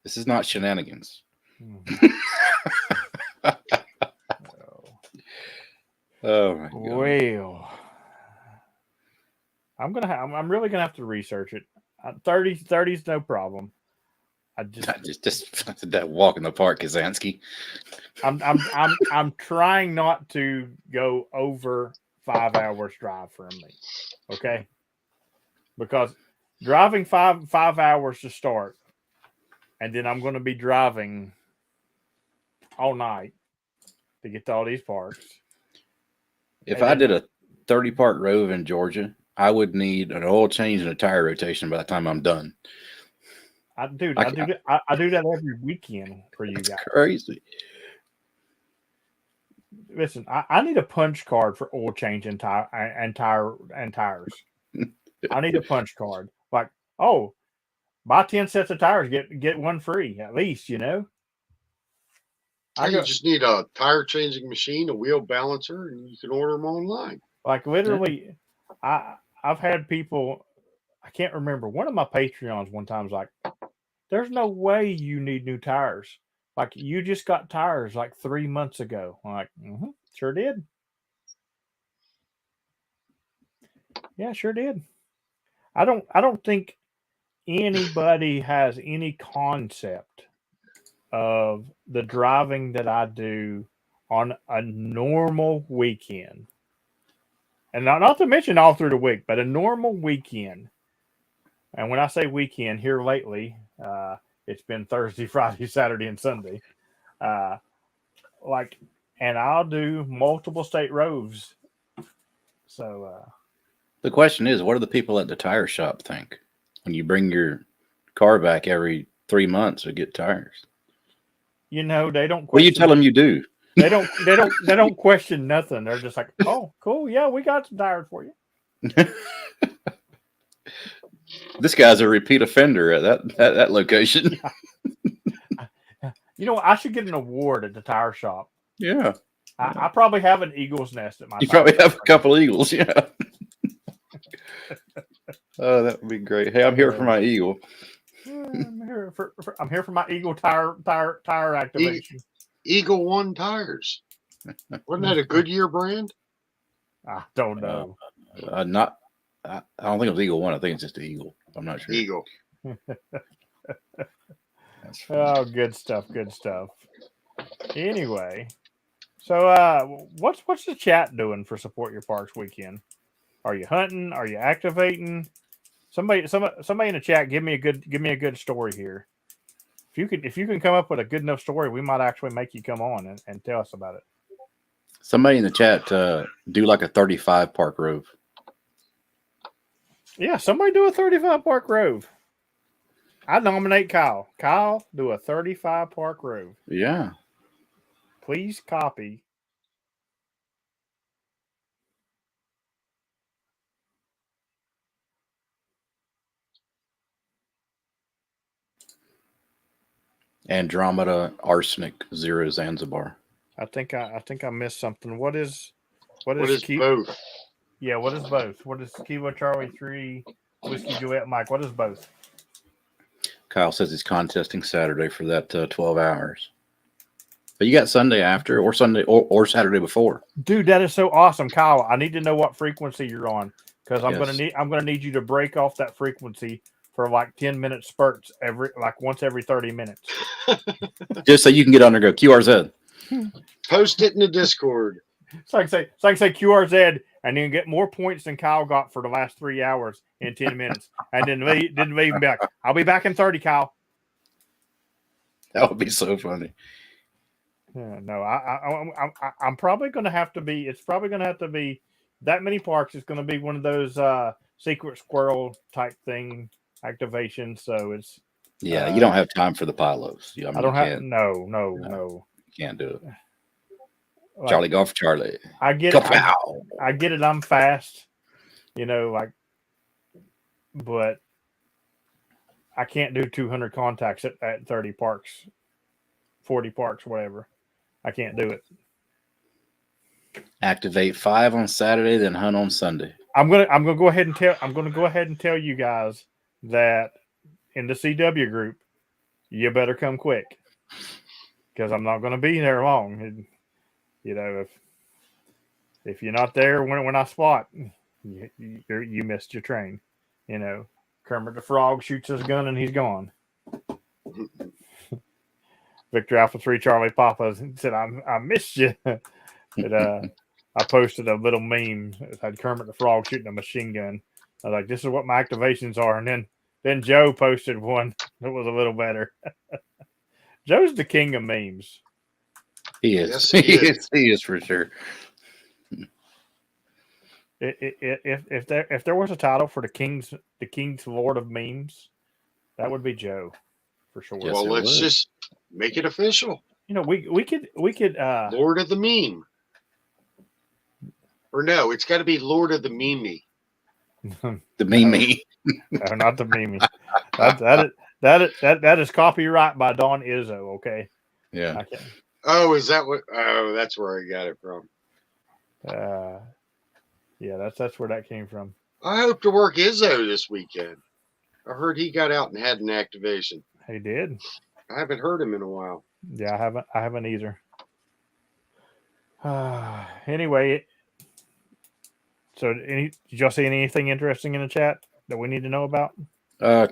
This is not shenanigans. Oh my God. Well, I'm really gonna have to research it. 30's no problem. I just that walk in the park, Kazansky. I'm trying not to go over 5 hours drive for me. Okay, because driving five hours to start, and then I'm going to be driving all night to get to all these parks. If I did a 30 park Rove in Georgia, I would need an oil change and a tire rotation by the time I'm done. I do that every weekend for you guys. That's crazy. Listen, I need a punch card for oil change and tires. I need a punch card. Like, oh, buy 10 sets of tires, get one free at least. You know. You just need a tire changing machine, a wheel balancer, and you can order them online. Like literally, I've had people. I can't remember. One of my Patreons one time was like, "There's no way you need new tires. Like you just got tires like 3 months ago." I'm like, sure did. Yeah, sure did. I don't think anybody has any concept of the driving that I do on a normal weekend, and not to mention all through the week, but a normal weekend. And when I say weekend, here lately, it's been Thursday, Friday, Saturday, and Sunday. Uh, like, and I'll do multiple state roads. So The question is, what do the people at the tire shop think when you bring your car back every 3 months to get tires? they don't. What do you tell them you do? They don't question nothing. They're just like, oh, cool, yeah, we got some tires for you. This guy's a repeat offender at that location. I should get an award at the tire shop. Yeah. I probably have an eagle's nest at my. You probably have a couple eagles, yeah. Oh, that would be great. Hey, I'm here for my eagle. I'm here for my eagle tire activation. Eagle One tires. Wasn't that a Goodyear brand? I don't know. I don't think it was Eagle One. I think it's just the Eagle. I'm not sure. Eagle. Oh, good stuff. Good stuff. Anyway, so what's the chat doing for Support Your Parks weekend? Are you hunting? Are you activating? Somebody in the chat, give me a good story here. If you can come up with a good enough story, we might actually make you come on and tell us about it. Somebody in the chat do like a 35 Park Rove. Yeah, somebody do a 35 Park Rove. I nominate Kyle. Kyle, do a 35 Park Rove. Yeah. Please copy. Andromeda Arsenic 0 Zanzibar. I think I missed something. What is both? Yeah, what is both? What is Kilo Charlie 3 Whiskey Juliet Mike? What is both? Kyle says he's contesting Saturday for that 12 hours. But you got Sunday after, or Sunday, or Saturday before. Dude, that is so awesome, Kyle. I need to know what frequency you're on because I'm gonna need you to break off that frequency for like 10-minute spurts once every 30 minutes. Just so you can get on there and go QRZ. Post it in the Discord. So I can say QRZ and then get more points than Kyle got for the last 3 hours in 10 minutes. And then didn't leave back. I'll be back in 30, Kyle. That would be so funny. No, I'm probably going to have to be. It's probably going to have to be that many parks. It's going to be one of those secret squirrel type thing activations. So it's you don't have time for the pilos. I don't have no. You can't do it. Like, Charlie Golf Charlie. I get it. I get it. I'm fast, but I can't do 200 contacts at 30 parks, 40 parks, whatever. I can't do it. Activate 5 on Saturday, then hunt on Sunday. I'm gonna go ahead and tell you guys that in the CW group, you better come quick because I'm not gonna be there long. If you're not there when I spot, you missed your train. Kermit the Frog shoots his gun and he's gone. Victor Alpha 3 Charlie Papa said, I missed you. But, I posted a little meme. It had Kermit the Frog shooting a machine gun. I was like, this is what my activations are. And then Joe posted one that was a little better. Joe's the king of memes. He is. Yes, He is for sure. If there was a title for the King's Lord of Memes, that would be Joe, for sure. Yes, well, let's just make it official. We could Lord of the Meme. Or no, it's got to be Lord of the Meme. The Meme. No, not the Meme. That is copyright by Don Izzo. Okay. Yeah. Oh, is that what? Oh, that's where I got it from. Yeah, that's where that came from. I hope to work Izzo this weekend. I heard he got out and had an activation. He did. I haven't heard him in a while. Yeah, I haven't either. Anyway, so did y'all see anything interesting in the chat that we need to know about?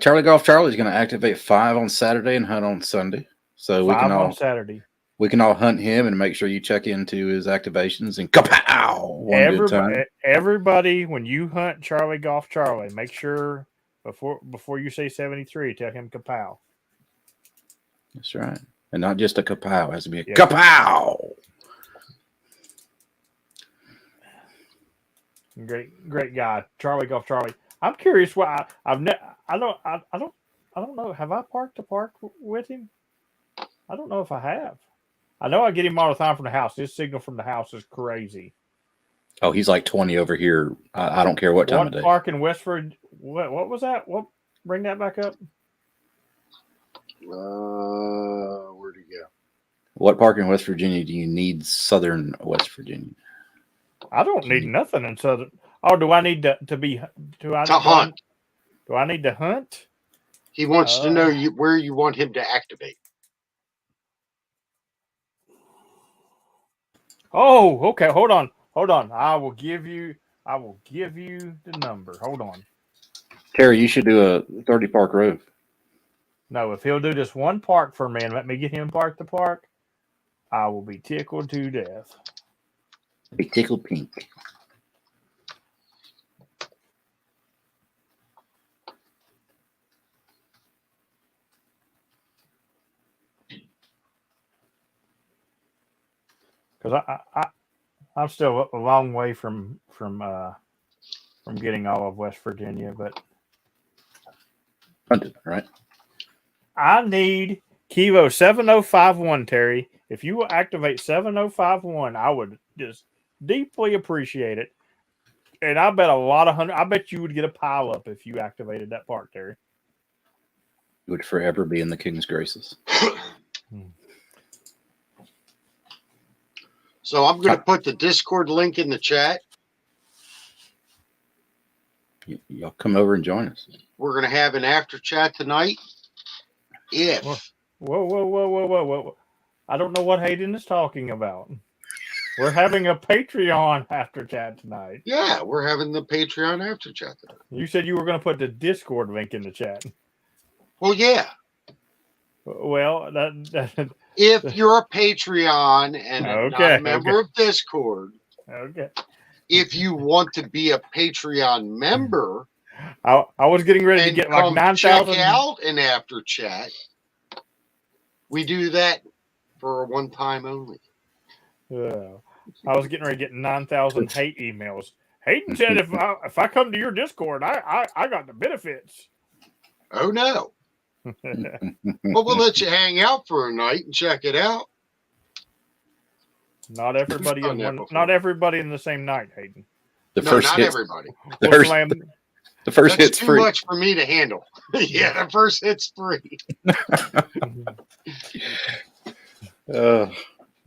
Charlie Golf Charlie is going to activate 5 on Saturday and hunt on Sunday. So 5 on Saturday. We can all hunt him and make sure you check into his activations and kapow! One good time. Everybody, when you hunt Charlie Golf Charlie, make sure before you say 73, tell him kapow. That's right. And not just a kapow. It has to be a kapow. Great guy, Charlie Golf Charlie. I'm curious why I don't know. Have I parked the park with him? I don't know if I have. I know I get him all the time from the house. His signal from the house is crazy. Oh, he's like 20 over here. I don't care what time of day. Park in Westford? What was that? What? Bring that back up. Where'd he go? What park in West Virginia do you need? Southern West Virginia. I don't need nothing in southern. Oh, do I need to hunt? Do I need to hunt? He wants to know where you want him to activate. Oh, okay. Hold on. I will give you the number. Hold on. Terry, you should do a 30 Park Road. No, if he'll do this one park for me and let me get him parked the park, I will be tickled to death. Be tickled pink. Because I'm still a long way from getting all of West Virginia, but Hunted, right? I need Kilo 7051, Terry. If you will activate 7051, I would just deeply appreciate it. And I bet I bet you would get a pile up if you activated that park, Terry. You would forever be in the King's graces. So I'm going to put the Discord link in the chat. Y'all come over and join us. We're going to have an after chat tonight. Whoa. I don't know what Hayden is talking about. We're having a Patreon after chat tonight. Yeah, we're having the Patreon after chat tonight. You said you were going to put the Discord link in the chat. Well, yeah. Well, if you're a Patreon and not a member of Discord, if you want to be a Patreon member, I was getting ready to get like 9,000. Check out an after chat. We do that for one time only. I was getting ready to get 9,000 hate emails. Hayden said if I come to your Discord, I got the benefits. Oh no. Well, we'll let you hang out for a night and check it out. Not everybody in the same night, Hayden. Not everybody. The first hit's too free. Much for me to handle. Yeah, the first hit's free. The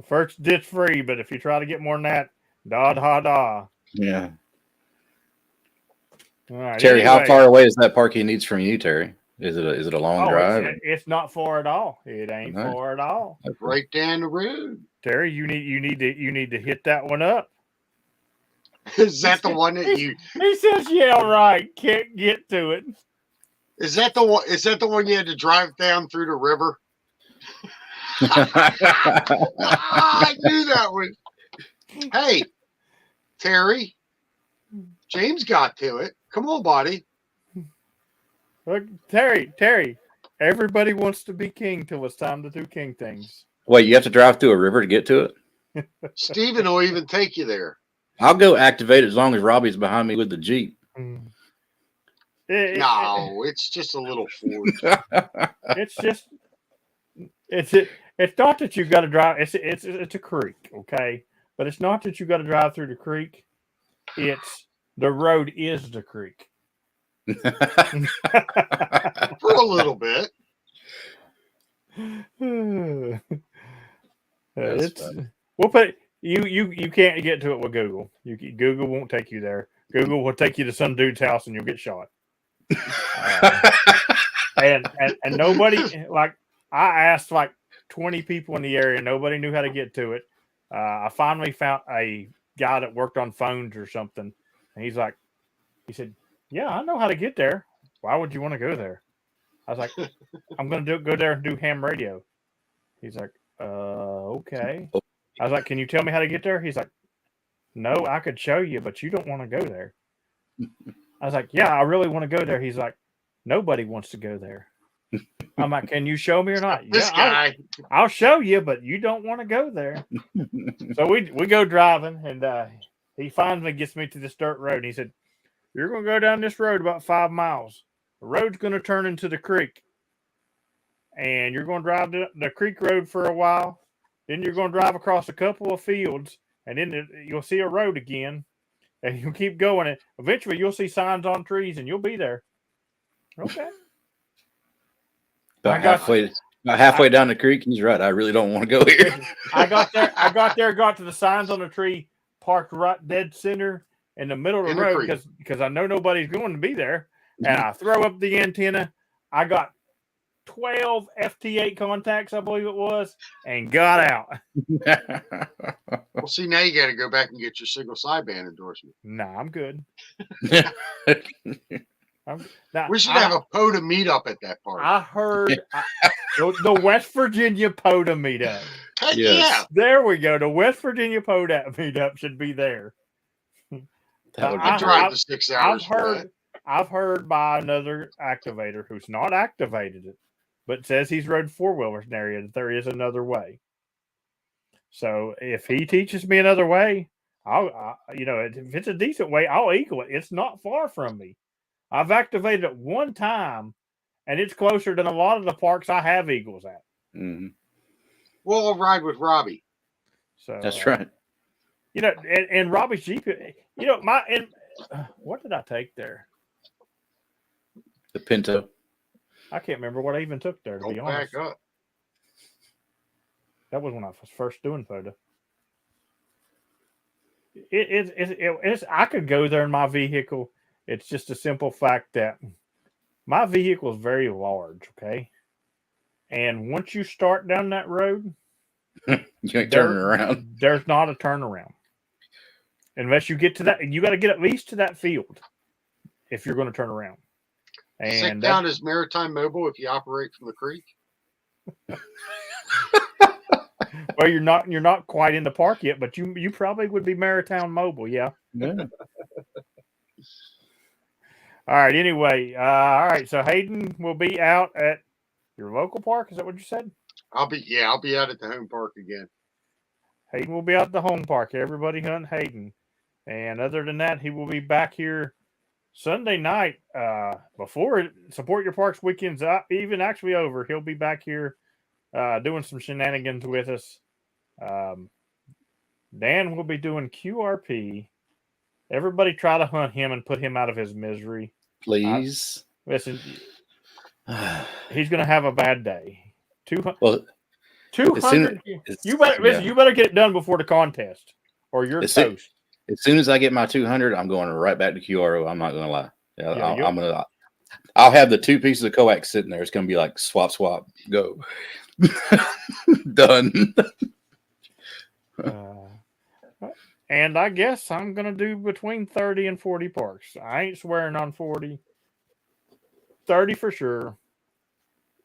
first hit's free, but if you try to get more than that, da. Yeah. All right, Terry, how far away is that park he needs from you, Terry? Is it a long drive? It's not far at all. It ain't far at all. Right down the road. Terry, you need to hit that one up. Is that the one that you? He says, "Yeah, right. Can't get to it." Is that the one? Is that the one you had to drive down through the river? I knew that one. Hey, Terry, James got to it. Come on, buddy. Look, Terry. Everybody wants to be king till it's time to do king things. Wait, you have to drive through a river to get to it? Steven will even take you there. I'll go activate it as long as Robbie's behind me with the Jeep. No, it's just a little Ford. It's not that you've got to drive. It's a creek, okay? But it's not that you got to drive through the creek. It's the road is the creek. For a little bit. We'll put you can't get to it with Google. Google won't take you there. Google will take you to some dude's house and you'll get shot. And nobody, like, I asked like 20 people in the area. Nobody knew how to get to it. I finally found a guy that worked on phones or something. And he said, "Yeah, I know how to get there. Why would you want to go there?" I was like, "I'm going to go there and do ham radio." He's like, okay. I was like, can you tell me how to get there? He's like, no, I could show you, but you don't want to go there. I was like, yeah, I really want to go there. He's like, nobody wants to go there. I'm like, can you show me or not? This guy. I'll show you, but you don't want to go there. So we go driving, and he finally gets me to this dirt road. And he said, you're going to go down this road about 5 miles. The road's going to turn into the creek. And you're going to drive the creek road for a while. Then you're going to drive across a couple of fields. And then you'll see a road again. And you'll keep going. And eventually you'll see signs on trees, and you'll be there. Okay. About halfway down the creek, he's right. I really don't want to go here. I got there, got to the signs on the tree, parked right dead center in the middle of the road because I know nobody's going to be there. And I throw up the antenna. I got 12 FT8 contacts, I believe it was, and got out. Well, see, now you got to go back and get your single sideband endorsement. Nah, I'm good. We should have a POTA meetup at that party. I heard the West Virginia POTA meetup. Heck yeah. There we go. The West Virginia POTA meetup should be there. I drive the 6 hours. I've heard by another activator who's not activated it, but says he's rode 4-wheelers in the area that there is another way. So if he teaches me another way, if it's a decent way, I'll eagle it. It's not far from me. I've activated it one time, and it's closer than a lot of the parks I have eagles at. Mm-hmm. Well, I'll ride with Robbie. So that's right. And Robbie's Jeep. What did I take there? The Pinto. I can't remember what I even took there. To be honest, back up. That was when I was first doing POTA. It's I could go there in my vehicle. It's just a simple fact that my vehicle is very large, okay? And once you start down that road, you ain't turning around. There's not a turnaround. Unless you get to that, you got to get at least to that field if you're going to turn around. And down as Maritime Mobile if you operate from the creek. Well, you're not quite in the park yet, but you probably would be Maritime Mobile, yeah. All right. Anyway, all right. So Hayden will be out at your local park. Is that what you said? I'll be out at the home park again. Hayden will be out at the home park. Everybody hunt Hayden. And other than that, he will be back here Sunday night. Before Support Your Parks weekend's even actually over, he'll be back here doing some shenanigans with us. Dan will be doing QRP. Everybody try to hunt him and put him out of his misery. Please. Listen, he's going to have a bad day. 200. Well, 200. You better get it done before the contest or you're toast. As soon as I get my 200, I'm going right back to QRO. I'm not going to lie. I'll have the 2 pieces of coax sitting there. It's going to be like swap, go. Done. And I guess I'm going to do between 30 and 40 parks. I ain't swearing on 40. 30 for sure.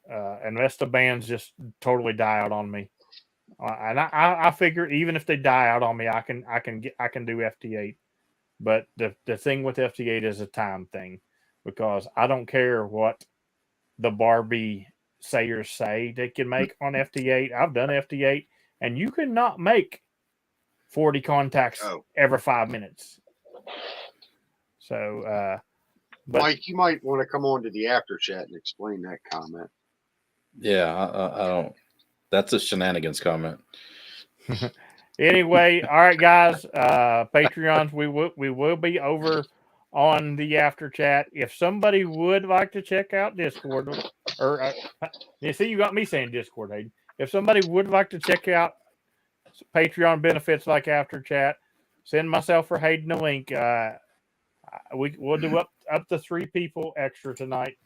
Unless the bands just totally die out on me. And I figure even if they die out on me, I can do FT8. But the thing with FT8 is a time thing, because I don't care what the Barbie sayers say they can make on FT8. I've done FT8, and you cannot make 40 contacts every 5 minutes. So, Mike, you might want to come on to the after chat and explain that comment. Yeah, I don't. That's a shenanigans comment. Anyway, all right, guys. Patreons, we will be over on the after chat. If somebody would like to check out Discord, or you see, you got me saying Discord, Hayden. If somebody would like to check out Patreon benefits like after chat, send myself or Hayden a link. We'll do up to 3 people extra tonight,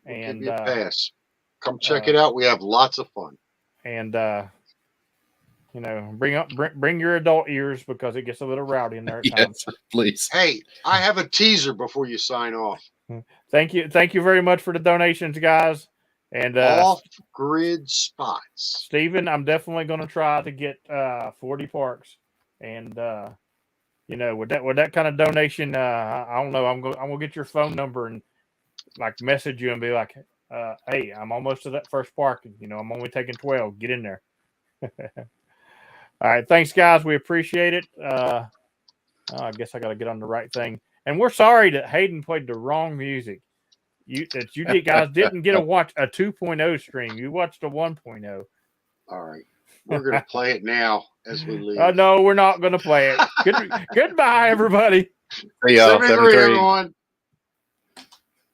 and give you a pass. Come check it out. We have lots of fun. And bring your adult ears, because it gets a little rowdy in there at times. Please. Hey, I have a teaser before you sign off. Thank you very much for the donations, guys. And off-grid spots. Stephen, I'm definitely going to try to get 40 parks, and with that kind of donation, I don't know. I'm gonna get your phone number and like message you and be like, hey, I'm almost to that first park. I'm only taking 12. Get in there. All right, thanks, guys. We appreciate it. I guess I got to get on the right thing. And we're sorry that Hayden played the wrong music. You guys didn't get to watch a 2.0 stream. You watched a 1.0. All right. We're going to play it now as we leave. No, we're not going to play it. Goodbye, everybody. Hey, y'all. 7-3, everyone.